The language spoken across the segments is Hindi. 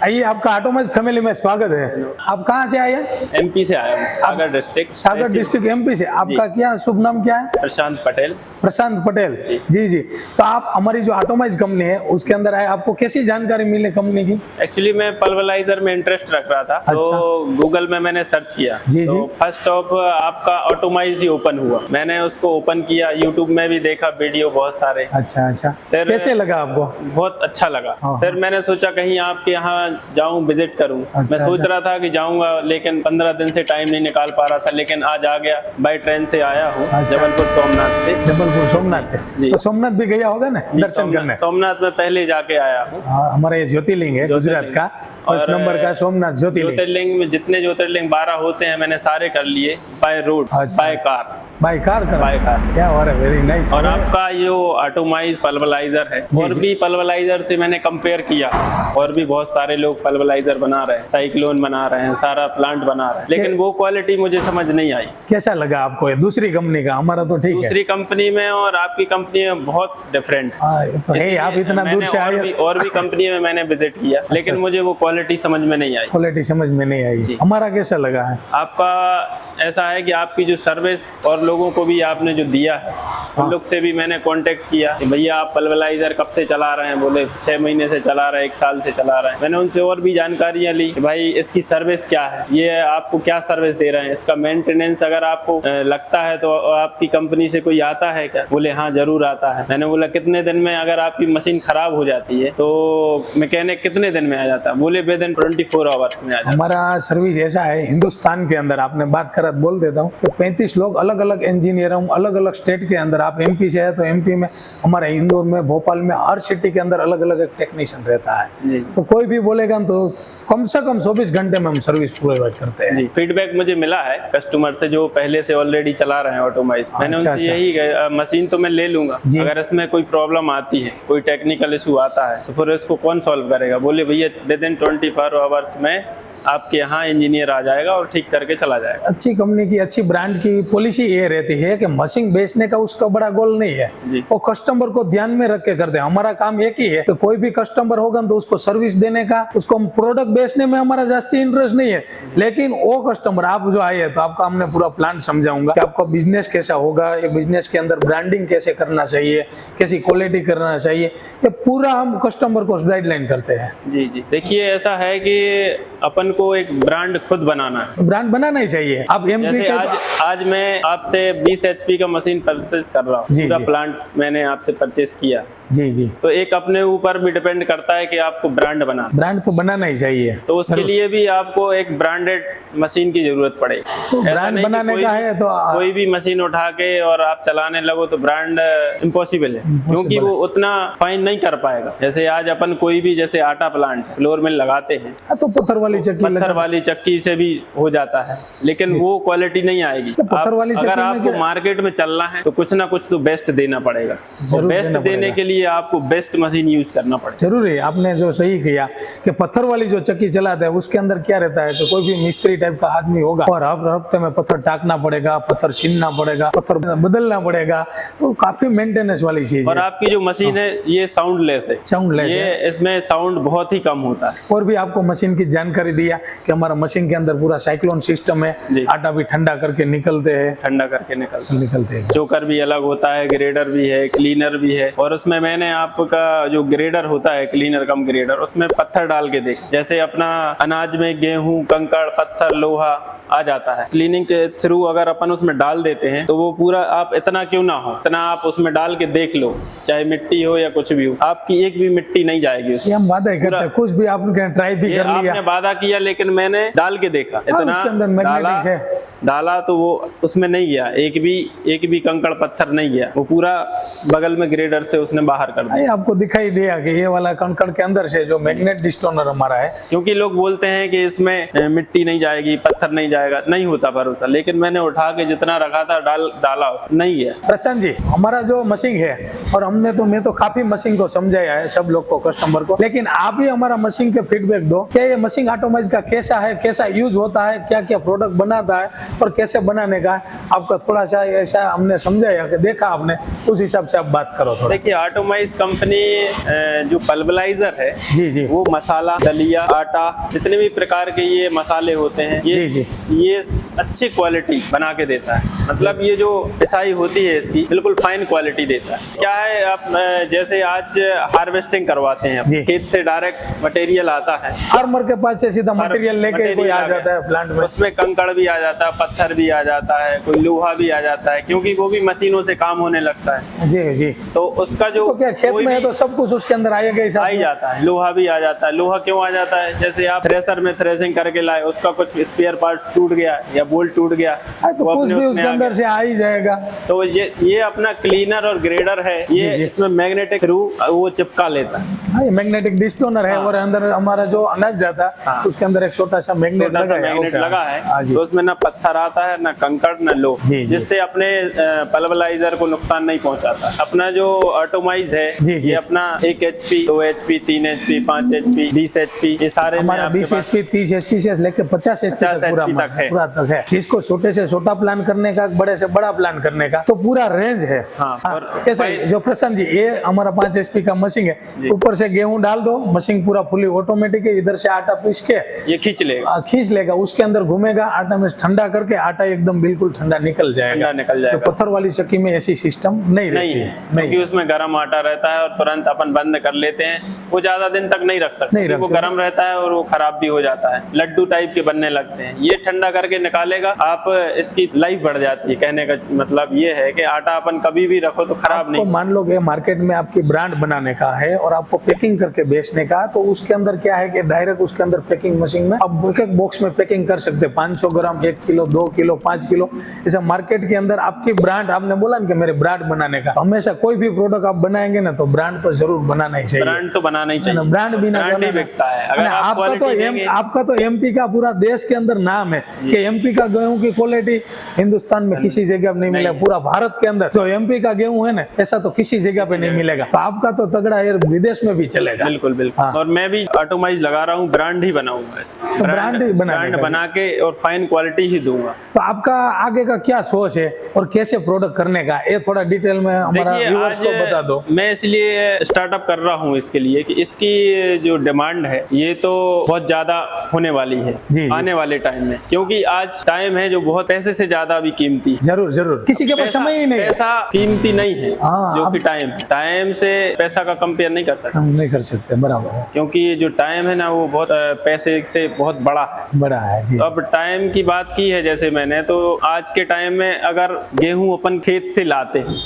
आइए, आपका ऑटोमैज फैमिली में स्वागत है। आप कहाँ से आए हैं? एमपी से आया हूँ, सागर डिस्ट्रिक्ट। सागर डिस्ट्रिक्ट एमपी से। आपका क्या शुभ नाम क्या है? प्रशांत पटेल। प्रशांत पटेल जी जी। तो आप हमारी जो ऑटोमैज कंपनी है उसके अंदर आए, आपको कैसी जानकारी मिली कंपनी की? एक्चुअली मैं पल्वराइजर में इंटरेस्ट रख रहा था, तो गूगल में मैंने सर्च किया। जी तो फर्स्ट ऑफ आपका ऑटोमाइज ही ओपन हुआ। मैंने उसको ओपन किया, यूट्यूब में भी देखा वीडियो बहुत सारे। अच्छा अच्छा, फिर कैसे लगा आपको? बहुत अच्छा लगा। हाँ। फिर मैंने सोचा कहीं आपके यहाँ जाऊं, विजिट करूं। मैं सोच रहा था कि जाऊंगा, लेकिन 15 दिन से टाइम नहीं निकाल पा रहा था, लेकिन आज आ गया। बाय ट्रेन से आया हूँ। जबलपुर सोमनाथ से। जबलपुर सोमनाथ से। तो सोमनाथ भी गया होगा ना दर्शन करने? सोमनाथ में पहले जाके आया हूँ। हमारा ये ज्योतिर्लिंग है गुजरात का, फर्स्ट नंबर का सोमनाथ ज्योतिर्लिंग में जितने ज्योतिर्लिंग 12 होते हैं मैंने सारे कर लिए by road, by car. By car क्या हो रहा है, वेरी नाइस। और आपका जो ऑटोमाइज पल्वराइजर है, और भी पल्वराइजर से मैंने कंपेयर किया, और भी बहुत सारे लोग पल्वराइजर बना रहे हैं, साइक्लोन बना रहे हैं, सारा प्लांट बना रहे हैं, लेकिन वो क्वालिटी मुझे समझ नहीं आई। कैसा लगा आपको ये दूसरी कंपनी का? हमारा तो ठीक है। दूसरी कंपनी में और आपकी कंपनी में बहुत डिफरेंट तो है। आप इतना दूर से आए। और भी कंपनी में मैंने विजिट किया, लेकिन मुझे वो क्वालिटी समझ में नहीं आई। क्वालिटी समझ में नहीं आई। हमारा कैसा लगा है? आपका ऐसा है कि आपकी जो सर्विस, और लोगों को भी आपने जो दिया है, उन लोग से भी मैंने कांटेक्ट किया कि भैया आप पल्वराइजर कब से चला रहे हैं? बोले 6 महीने से चला रहे हैं, 1 साल से चला रहे हैं। मैंने उनसे और भी जानकारियां ली कि भाई इसकी सर्विस क्या है, ये आपको क्या सर्विस दे रहे हैं, इसका मेंटेनेंस अगर आपको लगता है तो आपकी कंपनी से कोई आता है क्या? बोले हाँ जरूर आता है। मैंने बोला कितने दिन में अगर आपकी मशीन खराब हो जाती है तो मैकेनिक कितने दिन में आ जाता है? बोले विद इन 24 आवर्स में आ जाता है। हमारा सर्विस ऐसा है हिंदुस्तान के अंदर, आपने बात करा बोल देता हूँ, 35 लोग अलग अलग इंजीनियर हूँ, अलग अलग स्टेट के अंदर। आप एमपी से है तो एमपी में, हमारे इंदौर में, भोपाल में, हर सिटी के अंदर अलग अलग एक टेक्नीशियन रहता है। तो कोई भी बोलेगा तो कम से कम 24 घंटे में हम सर्विस प्रोवाइड करते हैं। फीडबैक मुझे मिला है कस्टमर से जो पहले से ऑलरेडी चला रहे हैं ऑटोमाइज। मैंने उनसे यही मशीन तो मैं ले लूंगा, अगर इसमें कोई प्रॉब्लम आती है, कोई टेक्निकल इशू आता है, तो फिर इसको कौन सॉल्व करेगा? बोले भैया विद इन 24 आवर्स में आपके यहाँ इंजीनियर आ जाएगा और ठीक करके चला जाएगा। अच्छी कंपनी की, अच्छी ब्रांड की पॉलिसी ये रहती है कि मशीन बेचने का उसका बड़ा गोल नहीं है, वो कस्टमर को ध्यान में रख के करते हैं। हमारा काम एक ही है कि कोई भी कस्टमर होगा तो उसको सर्विस देने का, उसको प्रोडक्ट बेचने में हमारा जास्ती इंटरेस्ट नहीं है। लेकिन वो कस्टमर आप जो आए हैं तो आपका हमने पूरा प्लान समझाऊंगा कि आपका बिजनेस कैसा होगा, ये बिजनेस के अंदर ब्रांडिंग कैसे करना चाहिए, कैसी क्वालिटी करना चाहिए, ये पूरा हम कस्टमर को गाइडलाइन करते हैं। जी जी, देखिए ऐसा है कि अपन को एक ब्रांड खुद बनाना है। ब्रांड बनाना ही चाहिए। आप जैसे आज मैं आपसे 20 HP का मशीन परचेस कर रहा हूँ, पूरा प्लांट मैंने आपसे परचेस किया। जी जी। तो एक अपने ऊपर भी डिपेंड करता है कि आपको ब्रांड ब्रांड तो बनाना ही चाहिए। तो उसके लिए भी आपको एक ब्रांडेड मशीन की जरूरत पड़ेगी। तो ब्रांड बनाने का है तो कोई भी मशीन उठा के और आप चलाने लगो तो ब्रांड इम्पॉसिबल है, क्योंकि वो उतना फाइन नहीं कर पाएगा। जैसे आज अपन कोई भी, जैसे आटा प्लांट फ्लोर में लगाते हैं तो पत्थर वाली चक्की से भी हो जाता है, लेकिन वो क्वालिटी नहीं आएगी। अगर आपको मार्केट में चलना है तो कुछ ना कुछ तो बेस्ट देना पड़ेगा। बेस्ट देने के लिए आपको बेस्ट मशीन यूज करना पड़ेगा। जरूरी है। आपने जो सही किया कि पत्थर वाली जो चक्की चलाते हैं उसके अंदर क्या रहता है कि कोई भी मिस्त्री टाइप का आदमी होगा और हर हफ्ते में पत्थर टाकना पड़ेगा, पत्थर छीनना पड़ेगा, पत्थर बदलना पड़ेगा, तो काफी मेंटेनेंस वाली चीज है। और आपकी जो मशीन है ये साउंडलेस है। ये इसमें साउंड बहुत ही कम होता है। और भी आपको मशीन की जानकारी दिया कि हमारा मशीन के अंदर पूरा साइक्लोन सिस्टम है, आटा भी ठंडा करके निकलते हैं, निकलते हैं। चोकर भी अलग होता है, ग्रेडर भी है, क्लीनर भी है। और उसमें मैंने आपका जो ग्रेडर होता है, क्लीनर कम ग्रेडर, उसमें पत्थर डाल के देख, जैसे अपना अनाज में गेहूं, कंकड़, पत्थर, लोहा आ जाता है, क्लीनिंग के थ्रू अगर अपन उसमें डाल देते हैं तो वो पूरा, आप इतना क्यों ना हो, इतना आप उसमें डाल के देख लो, चाहे मिट्टी हो या कुछ भी हो, आपकी एक भी मिट्टी नहीं जाएगी उसमें। हम वादा करते हैं, कुछ भी आपने ट्राई भी कर लिया। आपने वादा किया, लेकिन मैंने डाल के देखा, इतना डाला तो वो उसमें नहीं गया, एक भी कंकड़ पत्थर नहीं गया, वो पूरा बगल में ग्रेडर से उसने बाहर कर दिया। आपको दिखाई दिया कि ये वाला कंकड़ के अंदर से जो मैग्नेट डिस्टोनर हमारा है, क्योंकि लोग बोलते हैं कि इसमें मिट्टी नहीं जाएगी, पत्थर नहीं जाएगा, नहीं होता भरोसा, लेकिन मैंने उठा के जितना रखा था डाला नहीं है। प्रशांत जी, हमारा जो मशीन है, और मैं तो काफी मशीन को समझाया है सब लोग को, कस्टमर को, लेकिन आप भी हमारा मशीन के फीडबैक दो कि ये मशीन ऑटोमाइज का कैसा है, कैसा यूज होता है, क्या क्या प्रोडक्ट बनाता है और कैसे बनाने का आपका थोड़ा सा ऐसा हमने समझाया कि देखा आपने, उस हिसाब से आप बात करो थोड़ा। देखिए ऑटोमाइज कंपनी जो पल्वराइजर है जी जी वो मसाला, दलिया, आटा, जितने भी प्रकार के ये मसाले होते हैं जी जी ये अच्छी क्वालिटी बना के देता है। मतलब ये जो पिसाई होती है इसकी बिल्कुल फाइन क्वालिटी देता है। क्या है, आप जैसे आज हार्वेस्टिंग करवाते हैं, जी। खेत से डायरेक्ट मटेरियल आता है, फार्मर के पास से सीधा मटेरियल लेके कोई आ जाता है प्लांट में, उसमें कंकड़ भी आ जाता है, पत्थर भी आ जाता है, कोई लोहा भी आ जाता है, क्योंकि वो भी मशीनों से काम होने लगता है। जी जी। तो उसका जो तो क्या खेत कोई में है भी तो सब कुछ उसके अंदर आएगा ही आ ही जाता है, लोहा भी आ जाता है। लोहा क्यों आ जाता है, जैसे आप थ्रेसर में थ्रेसिंग करके लाए, उसका कुछ स्पेयर पार्ट्स टूट गया या बोल्ट टूट गया, तो वो कुछ अपने भी उसमें उसके आ अंदर गया। से आ ही जाएगा। तो ये अपना क्लीनर और ग्रेडर है, ये जी। इसमें मैग्नेटिक थ्रू वो चिपका लेता है। हाँ, ये मैग्नेटिक डिस्टोनर है हाँ। और अंदर हमारा जो अनाज जाता है हाँ। उसके अंदर एक छोटा सा मैग्नेट छोटा सा मैग्नेट लगा हाँ है, जी। तो उसमें ना पत्थर आता है, ना कंकड़, ना लो, जी, जी। जिससे अपने पल्वराइजर को नुकसान नहीं पहुंचाता। अपना जो ऑटोमाइज है जी, जी। ये अपना 1 HP, 2 HP, 3 HP, 5 HP, 20 HP, ये सारे में हमारा आपके 20 पास HP 30 HP से लेकर 50 HP 50 तक पूरा तक है। जिसको छोटे से छोटा प्लान करने का, बड़े से बड़ा प्लान करने का, तो पूरा रेंज है। हाँ, और ऐसा ही जो प्रशांत जी, ये हमारा 5 HP का मशीन है, ऊपर से गेहूं डाल दो, मशीन पूरा फुली ऑटोमेटिक है, इधर से आटा पीस के ये खींच लेगा, खींच लेगा, उसके अंदर घूमेगा, आटा में ठंडा करके आटा एकदम बिल्कुल ठंडा निकल जाएगा। ठंडा निकल जाएगा। तो पत्थर वाली चक्की में ऐसी सिस्टम नहीं नहीं रहती है, नहीं क्योंकि उसमें गर्म आटा रहता है और तुरंत अपन बंद कर लेते हैं, वो ज्यादा दिन तक नहीं रख सकते, नहीं रख वो सकते। गर्म रहता है और वो खराब भी हो जाता है, लड्डू टाइप के बनने लगते हैं। ये ठंडा करके निकालेगा, आप इसकी लाइफ बढ़ जाती है। कहने का मतलब ये है कि आटा अपन कभी भी रखो तो खराब आपको नहीं। मान लो कि मार्केट में आपकी ब्रांड बनाने का है और आपको पैकिंग करके बेचने का, तो उसके अंदर क्या है कि डायरेक्ट उसके अंदर पैकिंग मशीन में अब एक एक बॉक्स में पैकिंग कर सकते हैं, 500 ग्राम, 1 किलो, 2 किलो, 5 किलो, ऐसा मार्केट के अंदर आपकी ब्रांड, आपने बोला ना कि मेरे ब्रांड बनाने का, हमेशा कोई भी प्रोडक्ट आप बनाएंगे ना तो ब्रांड तो जरूर बनाना ही चाहिए। ब्रांड तो बनाना ही चाहिए, ब्रांड भी ना ब्रांड ही बिकता है। अगर आप आपका क्वालिटी देंगे, आपका तो एमपी का पूरा देश के अंदर नाम है कि एमपी का गेहूं की क्वालिटी हिंदुस्तान में किसी जगह नहीं मिलेगा, पूरा भारत के अंदर जो एमपी का गेहूं है ना, ऐसा तो किसी जगह पे नहीं मिलेगा। तो आपका तो तगड़ा है, विदेश में भी चलेगा। बिल्कुल बिल्कुल। हाँ। और मैं भी ऑटोमाइज लगा रहा हूँ, ब्रांड ही बनाऊंगा इसे, तो ब्रांड ही बनाने ब्रांड का। बना के और फाइन क्वालिटी ही दूंगा। तो आपका आगे का क्या सोच है और कैसे प्रोडक्ट करने का, ये थोड़ा डिटेल में हमारा देखिए, व्यूअर्स को बता दो। मैं इसलिए स्टार्टअप कर रहा हूँ इसके लिए कि इसकी जो डिमांड है ये तो बहुत ज्यादा होने वाली है जी। आने वाले टाइम में, क्योंकि आज टाइम है जो बहुत पैसे से ज्यादा भी कीमती है। जरूर जरूर, किसी के पास समय ही नहीं है। पैसा कीमती नहीं है, हाँ, जो कि टाइम से पैसा का कंपेयर नहीं कर सकते, हम नहीं कर सकते, बराबर है, क्योंकि ये जो टाइम है ना वो बहुत पैसे से बहुत बड़ा है। बड़ा है जी। तो अब टाइम की बात की है जैसे मैंने, तो आज के टाइम में अगर गेहूं अपन खेत से लाते हैं,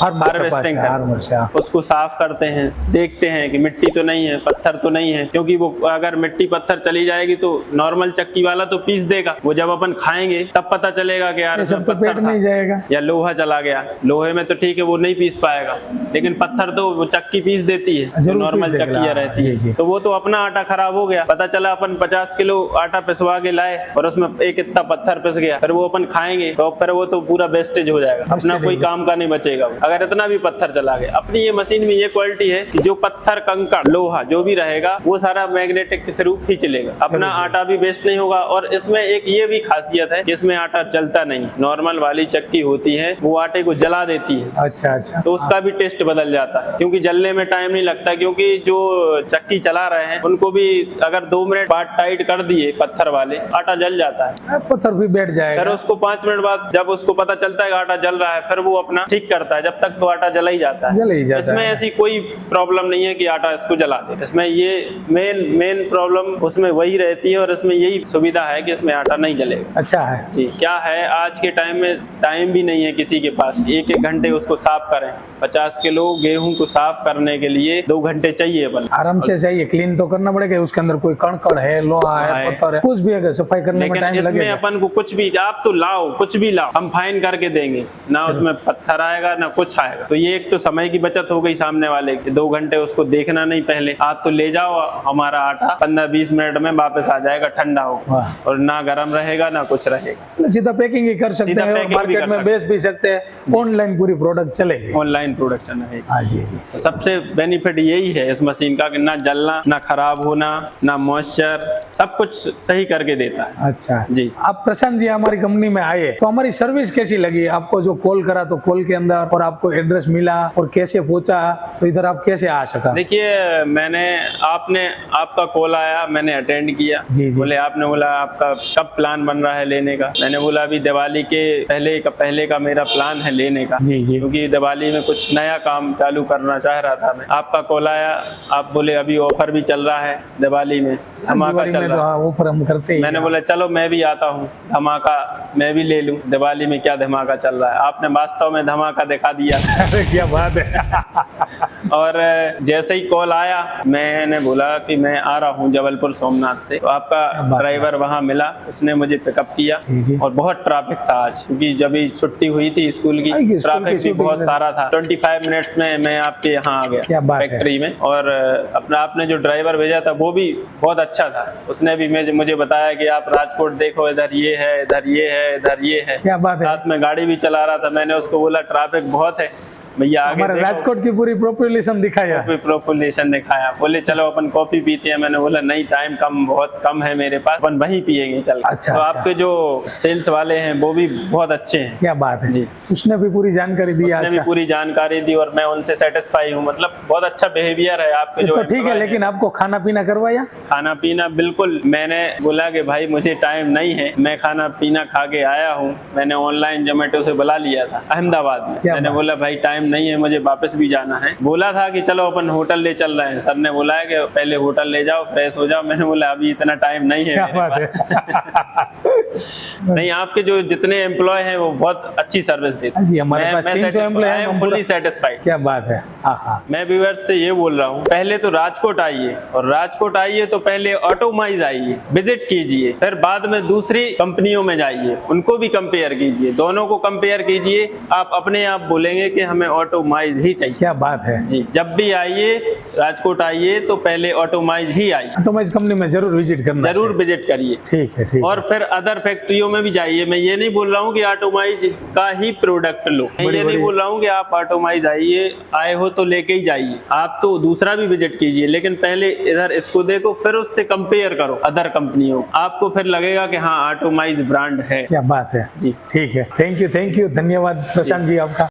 हार्वेस्टिंग करते, उसको साफ करते हैं, देखते हैं कि मिट्टी तो नहीं है, पत्थर तो नहीं है, क्योंकि वो अगर मिट्टी पत्थर चली जाएगी तो नॉर्मल चक्की वाला तो पीस देगा, वो जब अपन खाएंगे तब पता चलेगा कि यार सब तो पत्थर पेट में ही था। जाएगा। या लोहा चला गया, लोहे में तो ठीक है वो नहीं पीस पाएगा, लेकिन पत्थर तो वो चक्की पीस देती है, जो जरूर नॉर्मल पीस देगा। चक्कियां रहती जी, जी। है। तो वो तो अपना आटा खराब हो गया, पता चला अपन 50 किलो आटा पिसवा के लाए और उसमें एक इतना पत्थर पिस गया, फिर वो अपन खाएंगे तो फिर वो तो पूरा वेस्टेज हो जाएगा, अपना कोई काम का नहीं बचेगा वो, अगर इतना भी पत्थर चला गया। अपनी ये मशीन में ये क्वालिटी है कि जो पत्थर, कंकड़, लोहा जो भी रहेगा वो सारा मैग्नेटिक के थ्रू खींच लेगा, अपना आटा भी वेस्ट नहीं होगा। और इसमें एक ये भी खासियत है कि इसमें आटा जलता नहीं, नॉर्मल वाली चक्की होती है वो आटे को जला देती है, अच्छा अच्छा, तो उसका भी टेस्ट बदल जाता है, क्योंकि जलने में टाइम नहीं लगता, क्योंकि जो चक्की चला रहे हैं उनको भी अगर 2 मिनट बाद टाइट कर दिए पत्थर वाले, आटा जल जाता है, पत्थर भी बैठ जाएगा। फिर उसको 5 मिनट बाद जब उसको पता चलता है कि आटा जल रहा है, फिर वो अपना ठीक करता है, जब तक तो आटा जला ही जाता है। जल ही जाता इसमें है। ऐसी कोई प्रॉब्लम नहीं है कि आटा इसको जला दे, इसमें ये मेन प्रॉब्लम उसमें वही रहती है, और इसमें यही सुविधा है कि इसमें आटा नहीं जलेगा। अच्छा है जी। क्या है, आज के टाइम में टाइम भी नहीं है किसी के पास, 1-1 घंटे उसको साफ करें। 50 किलो गेहूं को साफ करने के लिए 2 घंटे चाहिए अपन, आराम से चाहिए, क्लीन तो करना पड़ेगा, उसके अंदर कोई कणकड़ है, लोहा है, पत्थर है, कुछ भी अगर सफाई करने में लेकिन टाइम इसमें लगेगा। अपन को कुछ भी, आप तो लाओ, कुछ भी लाओ, हम फाइन करके देंगे ना, उसमें पत्थर आएगा ना कुछ आएगा। तो ये एक तो समय की बचत हो गई सामने वाले की, 2 घंटे उसको देखना नहीं पहले, आप तो ले जाओ, हमारा आटा 15-20 मिनट में वापस आ जाएगा ठंडा हो, और ना गर्म रहेगा ना कुछ रहेगा। सीधा पैकिंग ही कर सकते सीधा हैं और पैकिंग भी मार्केट कर में सकते बेच भी सकते हैं, ऑनलाइन पूरी प्रोडक्ट चलेगी, ऑनलाइन प्रोडक्शन है। हाँ जी जी। तो सबसे बेनिफिट यही है इस मशीन का कि ना जलना, ना खराब होना, ना मॉइस्चर, सब कुछ सही करके देता है। अच्छा जी। आप प्रशांत जी हमारी कंपनी में आए तो हमारी सर्विस कैसी लगी आपको? जो कॉल करा तो कॉल के अंदर, और आपको एड्रेस मिला, और कैसे पहुंचा, तो इधर आप कैसे आ सका? देखिए आपका कॉल आया, मैंने अटेंड किया। जी, जी। बोले आपने बोला आपका कब प्लान बन रहा है लेने का? मैंने बोला अभी दिवाली के पहले का मेरा प्लान है लेने का, जी, जी। क्योंकि दिवाली में कुछ नया काम चालू करना चाह रहा था मैं। आपका कॉल आया, आप बोले अभी ऑफर भी चल रहा है दिवाली में, धमाका दिवाली चल में रहा है। तो ऑफर हम करते ही मैंने हैं। बोला चलो मैं भी आता हूँ, धमाका मैं भी ले लूँ, दिवाली में क्या धमाका चल रहा है। आपने वास्तव में धमाका दिखा दिया। अरे क्या बात है। और जैसे ही कॉल आया, मैंने बोला कि मैं आ रहा हूँ जबलपुर सोमनाथ से, तो आपका ड्राइवर वहाँ मिला, उसने मुझे पिकअप किया। जी, जी। और बहुत ट्रैफिक था आज, क्योंकि जब भी छुट्टी हुई थी स्कूल की, ट्रैफिक भी बहुत सारा था। 25 मिनट्स में मैं आपके यहाँ आ गया फैक्ट्री में। और आपने जो ड्राइवर भेजा था वो भी बहुत अच्छा था। उसने भी मुझे बताया कि आप राजकोट देखो, इधर ये है, इधर ये है, इधर ये है। क्या बात है। साथ में गाड़ी भी चला रहा था। मैंने उसको बोला ट्रैफिक बहुत है भैया, आगे हमारे राजकोट की पूरी पॉपुलेशन दिखाया। पॉपुलेशन दिखाया। बोले चलो अपन कॉफी पीते हैं। मैंने बोला नहीं, टाइम बहुत कम है मेरे पास, अपन वहीं पियेंगे चल। अच्छा, तो अच्छा। आपके जो सेल्स वाले हैं वो भी बहुत अच्छे हैं। क्या बात है जी। उसने भी पूरी जानकारी दी। उसने भी पूरी जानकारी दी और मैं उनसे सेटिस्फाई हूँ। मतलब बहुत अच्छा बिहेवियर है आपके जो। तो ठीक है, लेकिन आपको खाना पीना करवाया? खाना पीना बिल्कुल। मैंने बोला कि भाई मुझे टाइम नहीं है, मैं खाना पीना खा के आया हूँ। मैंने ऑनलाइन जोमेटो से बुला लिया था अहमदाबाद में। मैंने बोला भाई टाइम नहीं है, मुझे वापस भी जाना है। बोला था कि चलो अपन होटल ले चल रहे हैं। सर ने बोला है कि पहले होटल ले जाओ, फ्रेश हो जाओ। मैंने बोला अभी इतना टाइम नहीं है क्या मेरे बात पास। नहीं, आपके जो जितने एम्प्लॉय हैं वो बहुत अच्छी सर्विस देते हैं। जी, हमारे पास 300 एम्प्लॉय हैं, हम फुल्ली सेटिस्फाइड। क्या बात है। हाँ। मैं व्यूअर्स से ये बोल रहा हूँ, पहले तो राजकोट आइए, और राजकोट आइए तो पहले ऑटोमाइज आइए, विजिट कीजिए, फिर बाद में दूसरी कंपनियों में जाइए, उनको भी कंपेयर कीजिए, दोनों को कंपेयर कीजिए। आप अपने आप बोलेंगे कि हमें ऑटोमाइज ही चाहिए। क्या बात है जी। जब भी आइए, राजकोट आइए तो पहले ऑटोमाइज ही आइए। ऑटोमाइज कंपनी में जरूर विजिट करना। जरूर विजिट करिए। ठीक है, ठीक। और फिर अदर फैक्ट्रियों में भी जाइए। मैं ये नहीं बोल रहा हूँ कि ऑटोमाइज का ही प्रोडक्ट लो, मैं ये नहीं बोल रहा हूँ कि आप ऑटोमाइज आए हो तो लेके ही जाइए। आप तो दूसरा भी विजिट कीजिए, लेकिन पहले इधर इसको देखो, फिर उससे कंपेयर करो अदर कंपनियों। आपको फिर लगेगा कि हाँ ऑटोमाइज ब्रांड है। क्या बात है जी। ठीक है, थैंक यू, धन्यवाद प्रशांत जी आपका।